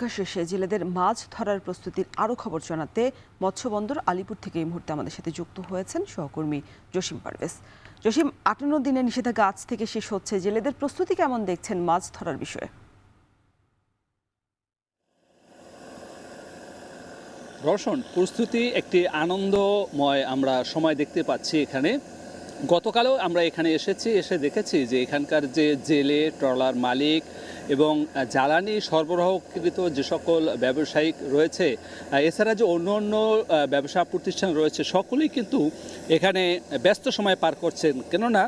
উপত্যকা শেষে জেলেদের মাছ ধরার প্রস্তুতির আরও খবর জানাতে মৎস্যবন্দর আলিপুর থেকে এই মুহূর্তে আমাদের সাথে যুক্ত হয়েছেন সহকর্মী জসিম পারভেজ। জসিম, 58 দিনের নিষেধাজ্ঞা আজ থেকে শেষ হচ্ছে, জেলেদের প্রস্তুতি কেমন দেখছেন মাছ ধরার বিষয়ে? রওশন, প্রস্তুতি একটি আনন্দময় আমরা সময় দেখতে পাচ্ছি এখানে। গতকালও আমরা এখানে এসে দেখেছি যে এখানকার যে জেলে, ট্রলার মালিক এবং জ্বালানি সরবরাহকৃত যে সকল ব্যবসায়িক রয়েছে, এছাড়া যে অন্য অন্য ব্যবসা প্রতিষ্ঠান রয়েছে, সকলেই কিন্তু এখানে ব্যস্ত সময় পার করছেন। কেননা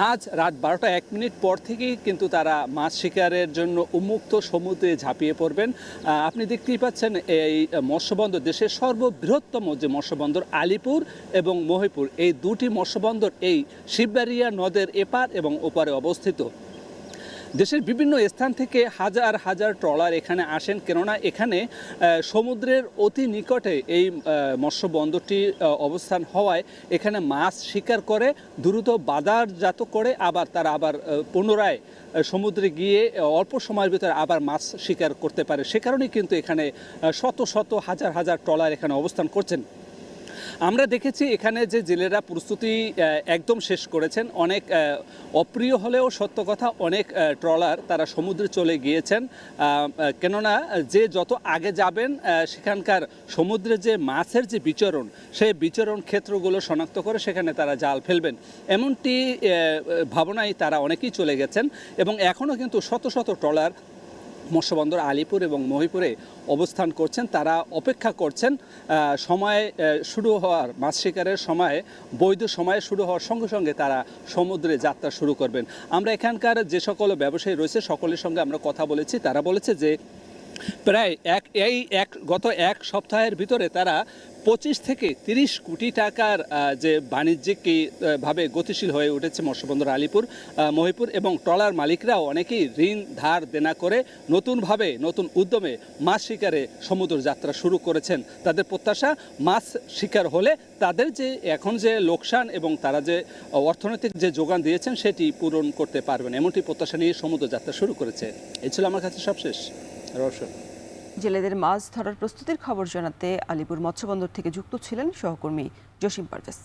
আজ রাত 12টা 1 মিনিট পর থেকেই কিন্তু তারা মাছ শিকারের জন্য উন্মুক্ত সমুদ্রে ঝাঁপিয়ে পড়বেন। আপনি দেখতেই পাচ্ছেন এই মৎস্যবন্দর, দেশের সর্ববৃহত্তম যে মৎস্যবন্দর আলিপুর এবং মহিপুর, এই দুটি মৎস্যবন্দর এই শিববাড়িয়া নদের এপার এবং ওপারে অবস্থিত। দেশের বিভিন্ন স্থান থেকে হাজার হাজার ট্রলার এখানে আসেন, কেননা এখানে সমুদ্রের অতি নিকটে এই মৎস্যবন্দরটি অবস্থান হওয়ায় এখানে মাছ শিকার করে দ্রুত বাজারজাত করে তারা আবার পুনরায় সমুদ্রে গিয়ে অল্প সময়ের ভিতরে আবার মাছ শিকার করতে পারে। সে কারণেই কিন্তু এখানে শত শত হাজার হাজার ট্রলার এখানে অবস্থান করছেন। আমরা দেখেছি এখানে যে জেলেরা প্রস্তুতি একদম শেষ করেছেন। অনেক অপ্রিয় হলেও সত্য কথা, অনেক ট্রলার তারা সমুদ্রে চলে গিয়েছেন। কেননা যে যত আগে যাবেন সেখানকার সমুদ্রে যে মাছের যে বিচরণ, সেই বিচরণ ক্ষেত্রগুলো শনাক্ত করে সেখানে তারা জাল ফেলবেন, এমনটি ভাবনায় তারা অনেকেই চলে গেছেন। এবং এখনও কিন্তু শত শত ট্রলার মৎস্যবন্দর আলিপুর এবং মহিপুরে অবস্থান করছেন। তারা অপেক্ষা করছেন সময় শুরু হওয়ার, মাছ শিকারের সময়, বৈধ সময় শুরু হওয়ার সঙ্গে সঙ্গে তারা সমুদ্রে যাত্রা শুরু করবেন। আমরা এখানকার যে সকল ব্যবসায়ী রয়েছে সকলের সঙ্গে আমরা কথা বলেছি। তারা বলেছে যে প্রায় গত এক সপ্তাহের ভিতরে তারা 25 থেকে 30 কোটি টাকার যে বাণিজ্যিকভাবে গতিশীল হয়ে উঠেছে মৎস্যবন্দর আলিপুর মহিপুর, এবং ট্রলার মালিকরাও অনেকেই ঋণ ধার দেনা করে নতুন উদ্যমে মাছ শিকারে সমুদ্র যাত্রা শুরু করেছেন। তাদের প্রত্যাশা, মাছ শিকার হলে তাদের যে এখন যে লোকসান এবং তারা যে অর্থনৈতিক যে যোগান দিয়েছেন সেটি পূরণ করতে পারবেন, এমনটি প্রত্যাশা নিয়ে সমুদ্র যাত্রা শুরু করেছে। এই ছিল আমার কাছে সবশেষ। রওশন। জেলেদের মাছ ধরার প্রস্তুতির খবর জানাতে আলিপুর মৎস্যবন্দর থেকে যুক্ত ছিলেন সহকর্মী জসিম পারভেজ।